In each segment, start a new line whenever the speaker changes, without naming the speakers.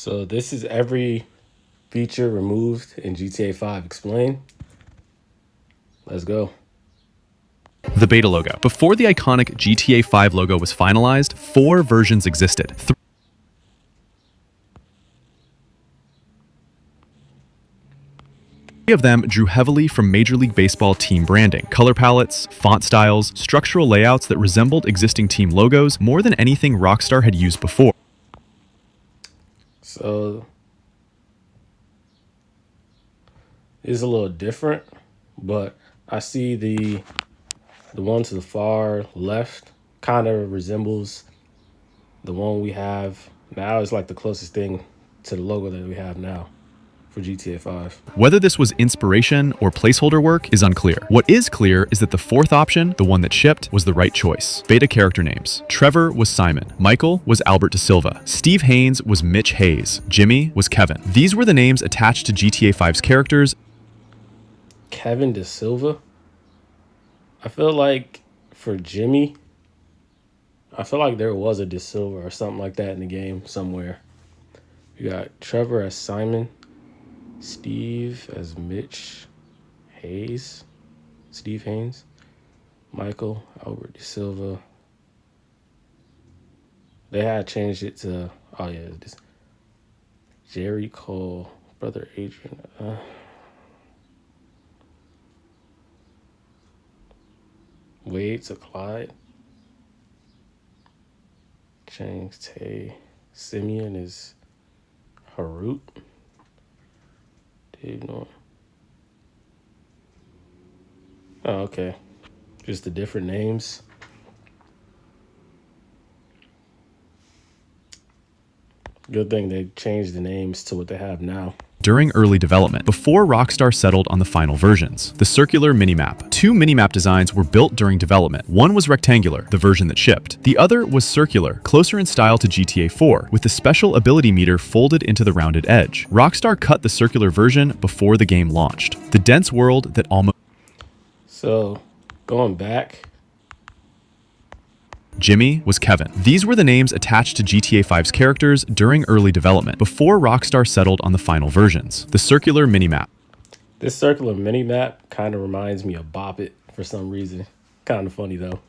So this is every feature removed in GTA 5 explained. Let's go.
The beta logo. Before the iconic GTA 5 logo was finalized, 4 versions existed. 3 of them drew heavily from Major League Baseball team branding, color palettes, font styles, structural layouts that resembled existing team logos more than anything Rockstar had used before.
So it's a little different, but I see the one to the far left kind of resembles the one we have now. It's like the closest thing to the logo that we have now for GTA 5.
Whether this was inspiration or placeholder work is unclear. What is clear is that the 4th option, the one that shipped, was the right choice. Beta character names. Trevor was Simon. Michael was Albert Da Silva. Steve Haynes was Mitch Hayes. Jimmy was Kevin. These were the names attached to GTA 5's characters.
Kevin Da Silva? I feel like for Jimmy, I feel like there was a Da Silva or something like that in the game somewhere. You got Trevor as Simon, Steve as Mitch Hayes, Steve Haynes, Michael, Albert Da Silva. They had changed it to, oh yeah, this Jerry Cole, brother Adrian. Wade to Clyde. James Tay. Simeon is Harut. Dave Norton. Oh, okay. Just the different names. Good thing they changed the names to what they have now.
During early development, before Rockstar settled on the final versions. The circular minimap. 2 minimap designs were built during development. One was rectangular, the version that shipped. The other was circular, closer in style to GTA 4, with the special ability meter folded into the rounded edge. Rockstar cut the circular version before the game launched. The dense world that almost...
So, going back,
Jimmy was Kevin. These were the names attached to GTA 5's characters during early development, before Rockstar settled on the final versions. The circular minimap.
this circular minimap kind of reminds me of Bop It for some reason. Kind of funny though.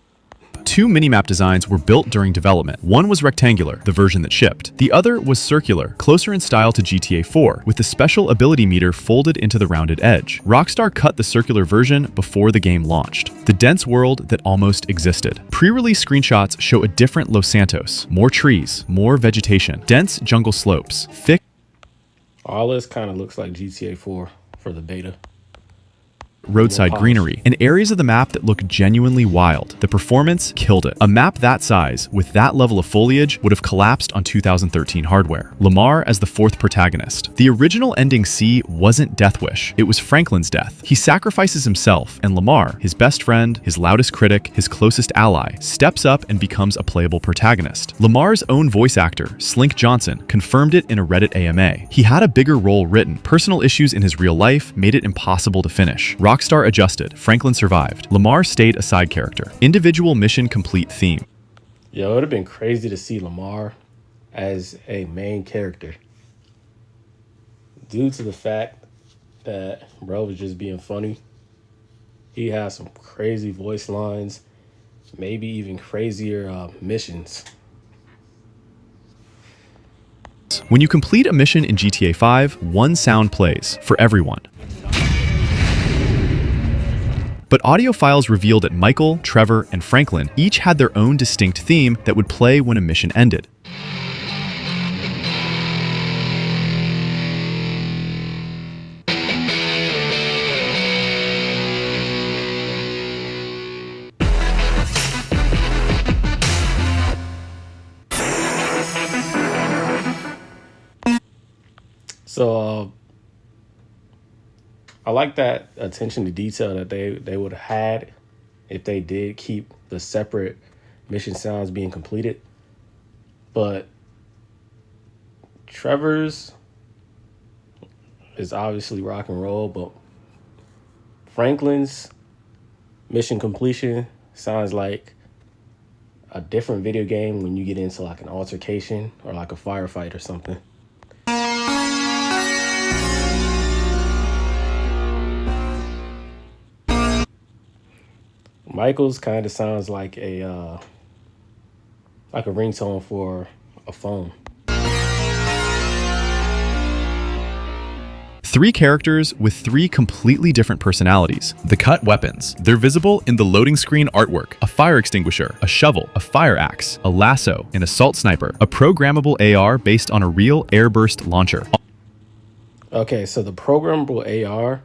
2 minimap designs were built during development. One was rectangular, the version that shipped. The other was circular, closer in style to GTA 4, with the special ability meter folded into the rounded edge. Rockstar cut the circular version before the game launched. The dense world that almost existed. Pre-release screenshots show a different Los Santos. More trees, more vegetation, dense jungle slopes, thick...
All this kind of looks like GTA 4 for the beta.
roadside greenery, and areas of the map that look genuinely wild. The performance killed it. A map that size, with that level of foliage, would have collapsed on 2013 hardware. Lamar as the 4th protagonist. The original ending C wasn't Death Wish, it was Franklin's death. He sacrifices himself, and Lamar, his best friend, his loudest critic, his closest ally, steps up and becomes a playable protagonist. Lamar's own voice actor, Slink Johnson, confirmed it in a Reddit AMA. He had a bigger role written. Personal issues in his real life made it impossible to finish. Rockstar adjusted. Franklin survived. Lamar stayed a side character. Individual mission complete theme.
Yo, it would have been crazy to see Lamar as a main character. Due to the fact that bro was just being funny. He has some crazy voice lines, maybe even crazier missions.
When you complete a mission in GTA 5, one sound plays for everyone. But audio files revealed that Michael, Trevor, and Franklin each had their own distinct theme that would play when a mission ended.
So I like that attention to detail that they would have had if they did keep the separate mission sounds being completed. But Trevor's is obviously rock and roll, but Franklin's mission completion sounds like a different video game when you get into like an altercation or like a firefight or something. Michael's kind of sounds like a ringtone for a phone.
3 characters with 3 completely different personalities. The cut weapons. They're visible in the loading screen artwork. A fire extinguisher, a shovel, a fire axe, a lasso, an assault sniper, a programmable AR based on a real airburst launcher.
Okay, so the programmable AR,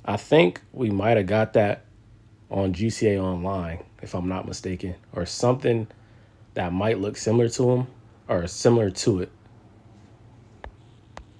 I think we might have got that on GTA Online, if I'm not mistaken, or something that might look similar to him or similar to it.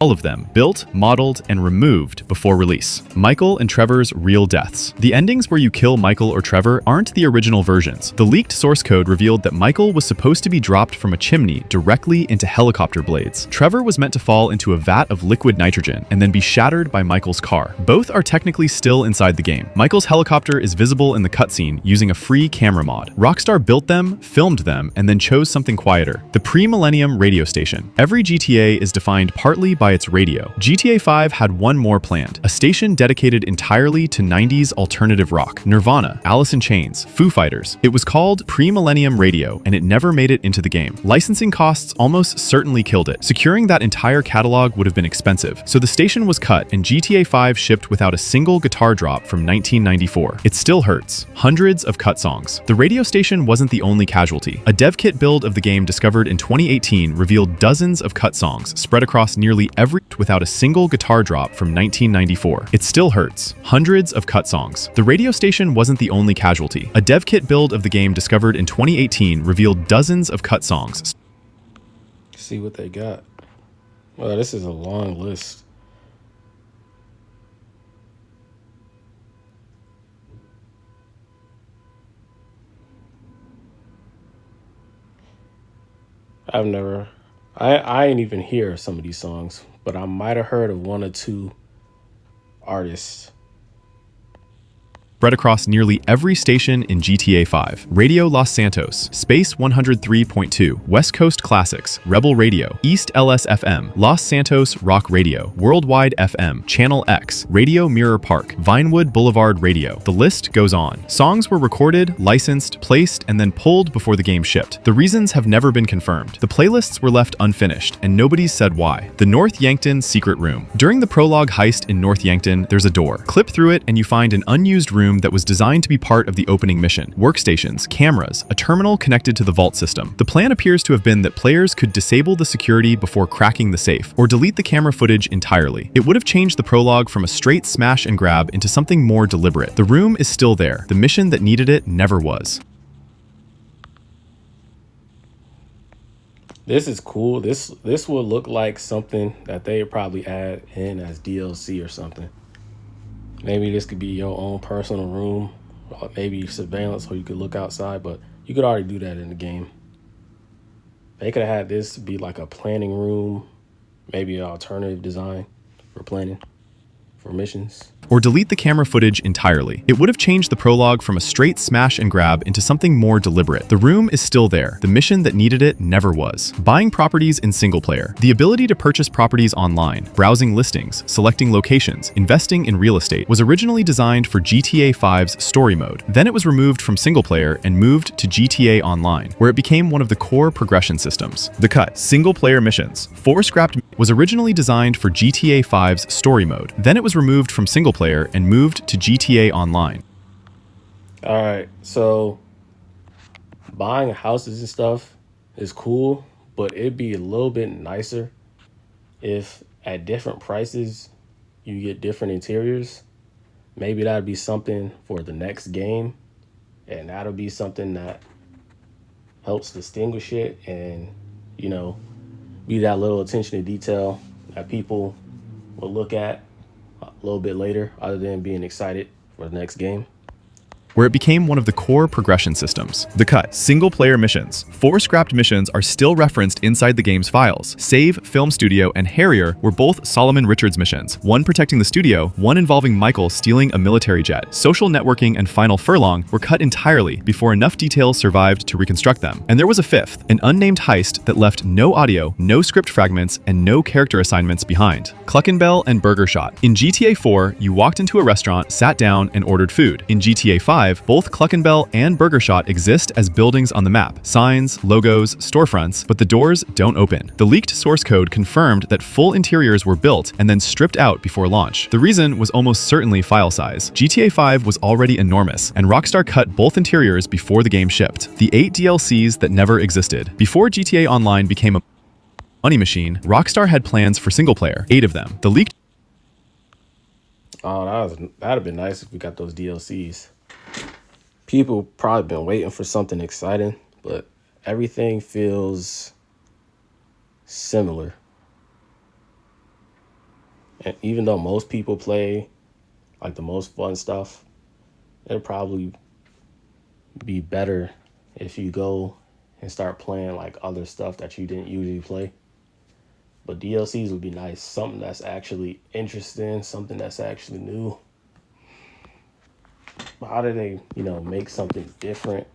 All of them built, modeled, and removed before release. Michael and Trevor's real deaths. The endings where you kill Michael or Trevor aren't the original versions. The leaked source code revealed that Michael was supposed to be dropped from a chimney directly into helicopter blades. Trevor was meant to fall into a vat of liquid nitrogen and then be shattered by Michael's car. Both are technically still inside the game. Michael's helicopter is visible in the cutscene using a free camera mod. Rockstar built them, filmed them, and then chose something quieter. The pre-millennium radio station. Every GTA is defined partly by its radio. GTA 5 had one more planned, a station dedicated entirely to 90s alternative rock. Nirvana, Alice in Chains, Foo Fighters. It was called Pre-Millennium Radio, and it never made it into the game. Licensing costs almost certainly killed it. Securing that entire catalog would have been expensive, so the station was cut and GTA 5 shipped without a single guitar drop from 1994. It still hurts. Hundreds of cut songs. The radio station wasn't the only casualty. A dev kit build of the game discovered in 2018 revealed dozens of cut songs spread across nearly every without a single guitar drop from 1994. It still hurts. Hundreds of cut songs. The radio station wasn't the only casualty. A dev kit build of the game discovered in 2018 revealed dozens of cut songs.
See what they got. Well, this is a long list. I ain't even hear some of these songs, but I might have heard of one or two artists.
Spread across nearly every station in GTA 5. Radio Los Santos, Space 103.2, West Coast Classics, Rebel Radio, East LS FM, Los Santos Rock Radio, Worldwide FM, Channel X, Radio Mirror Park, Vinewood Boulevard Radio. The list goes on. Songs were recorded, licensed, placed, and then pulled before the game shipped. The reasons have never been confirmed. The playlists were left unfinished, and nobody said why. The North Yankton Secret Room. During the prologue heist in North Yankton, there's a door. Clip through it and you find an unused room that was designed to be part of the opening mission. Workstations, cameras, a terminal connected to the vault system. The plan appears to have been that players could disable the security before cracking the safe, or delete the camera footage entirely. It would have changed the prologue from a straight smash and grab into something more deliberate. The room is still there. The mission that needed it never was.
This is cool. This would look like something that they probably add in as DLC or something. Maybe this could be your own personal room, or maybe surveillance, or you could look outside, but you could already do that in the game. They could have had this be like a planning room, maybe an alternative design for planning, for missions.
Or delete the camera footage entirely. It would have changed the prologue from a straight smash and grab into something more deliberate. The room is still there. The mission that needed it never was. Buying properties in single player. The ability to purchase properties online, browsing listings, selecting locations, investing in real estate was originally designed for GTA 5's story mode. Then it was removed from single player and moved to GTA Online, where it became one of the core progression systems. The cut, single player missions. 4 scrapped was originally designed for GTA 5's story mode. Then it was removed from single player and moved to GTA Online.
All right, so buying houses and stuff is cool, but it'd be a little bit nicer if at different prices you get different interiors. Maybe that'd be something for the next game, and that'll be something that helps distinguish it and, you know, be that little attention to detail that people will look at a little bit later, other than being excited for the next game.
Where it became one of the core progression systems. The cut, single-player missions. 4 scrapped missions are still referenced inside the game's files. Save, Film Studio, and Harrier were both Solomon Richards missions. One protecting the studio, one involving Michael stealing a military jet. Social Networking and Final Furlong were cut entirely before enough details survived to reconstruct them. And there was a 5th, an unnamed heist that left no audio, no script fragments, and no character assignments behind. Cluckenbell and Burger Shot. In GTA 4, you walked into a restaurant, sat down, and ordered food. In GTA 5, 5, both Cluckenbell and Burgershot exist as buildings on the map, signs, logos, storefronts, but the doors don't open. The leaked source code confirmed that full interiors were built and then stripped out before launch. The reason was almost certainly file size. GTA 5 was already enormous, and Rockstar cut both interiors before the game shipped. The 8 DLCs that never existed. Before GTA Online became a money machine, Rockstar had plans for single player, 8 of them. The leaked
Oh, that'd have been nice if we got those DLCs. People probably been waiting for something exciting, but everything feels similar. And even though most people play like the most fun stuff, it'll probably be better if you go and start playing like other stuff that you didn't usually play. But DLCs would be nice. Something that's actually interesting, something that's actually new. But how do they, make something different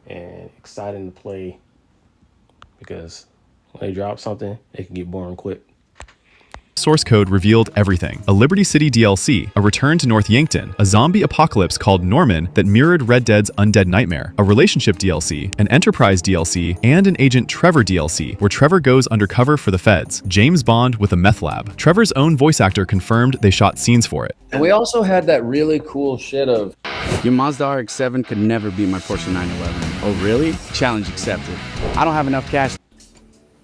and exciting to play? Because when they drop something, it can get boring quick.
source code revealed everything. A Liberty City DLC, a return to North Yankton, a zombie apocalypse called Norman that mirrored Red Dead's Undead Nightmare, a relationship DLC, an Enterprise DLC, and an Agent Trevor DLC, where Trevor goes undercover for the feds. James Bond with a meth lab. Trevor's own voice actor confirmed they shot scenes for it.
And we also had that really cool shit of,
your Mazda RX-7 could never beat my Porsche 911. Oh, really? Challenge accepted. I don't have enough cash.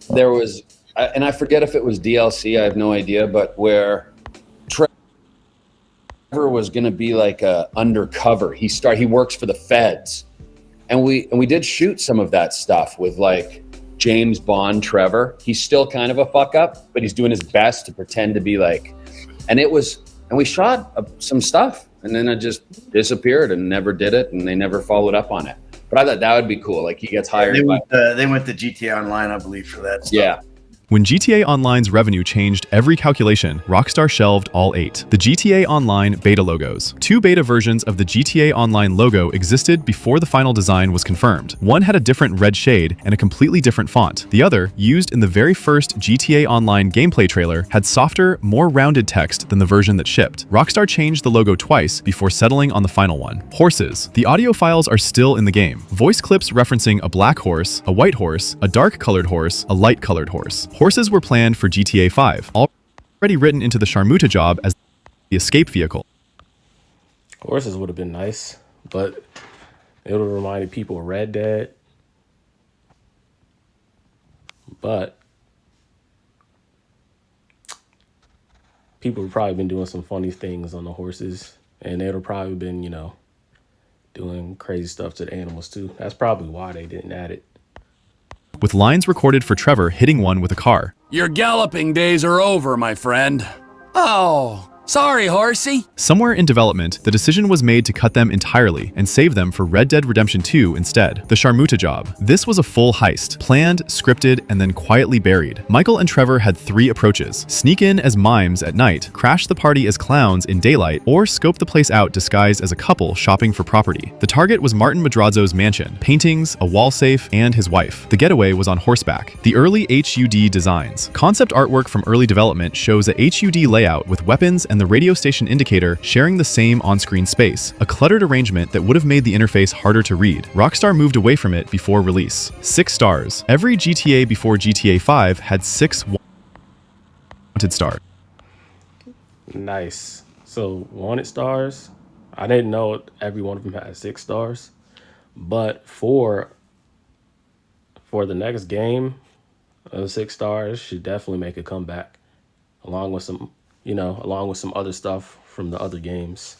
there was, and I forget if it was DLC, I have no idea, but where Trevor was going to be like a undercover. He works for the feds. And we did shoot some of that stuff with like James Bond Trevor. He's still kind of a fuck up, but he's doing his best to pretend to be like, and we shot some stuff, and then it just disappeared and never did it, and they never followed up on it. But I thought that would be cool. Like he gets hired.
They went to GTA Online, I believe, for that stuff.
Yeah.
When GTA Online's revenue changed every calculation, Rockstar shelved all 8. The GTA Online beta logos. 2 beta versions of the GTA Online logo existed before the final design was confirmed. One had a different red shade and a completely different font. The other, used in the very first GTA Online gameplay trailer, had softer, more rounded text than the version that shipped. Rockstar changed the logo twice before settling on the final one. Horses. The audio files are still in the game. Voice clips referencing a black horse, a white horse, a dark-colored horse, a light-colored horse. Horses were planned for GTA 5, already written into the Sharmuta job as the escape vehicle.
Horses would have been nice, but it would have reminded people of Red Dead. But people have probably been doing some funny things on the horses, and they'd have probably been, doing crazy stuff to the animals too. That's probably why they didn't add it.
With lines recorded for Trevor hitting one with a car.
Your galloping days are over, my friend. Oh, sorry, horsey.
Somewhere in development, the decision was made to cut them entirely and save them for Red Dead Redemption 2 instead. The Sharmuta job. This was a full heist, planned, scripted, and then quietly buried. Michael and Trevor had 3 approaches. Sneak in as mimes at night, crash the party as clowns in daylight, or scope the place out disguised as a couple shopping for property. The target was Martin Madrazo's mansion, paintings, a wall safe, and his wife. The getaway was on horseback. The early HUD designs. Concept artwork from early development shows a HUD layout with weapons and the radio station indicator sharing the same on-screen space, a cluttered arrangement that would have made the interface harder to read. Rockstar moved away from it before release. 6 stars. Every GTA before GTA 5 had 6 wanted stars.
Nice. So wanted stars. I didn't know every one of them had 6 stars, but for the next game, 6 stars should definitely make a comeback, along with some other stuff from the other games.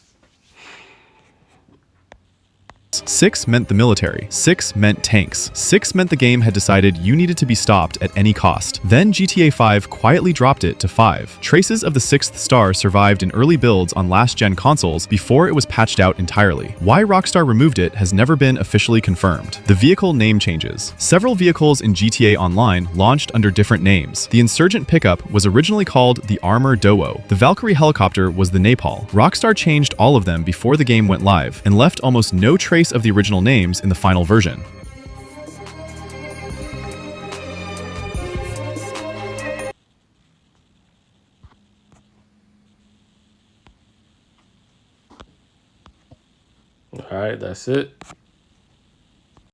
6 meant the military. 6 meant tanks. 6 meant the game had decided you needed to be stopped at any cost. Then GTA 5 quietly dropped it to 5. Traces of the 6th star survived in early builds on last-gen consoles before it was patched out entirely. Why Rockstar removed it has never been officially confirmed. The vehicle name changes. Several vehicles in GTA Online launched under different names. The Insurgent pickup was originally called the Armor Dowo. The Valkyrie helicopter was the Napal. Rockstar changed all of them before the game went live and left almost no trace of the original names in the final version.
All right, that's it.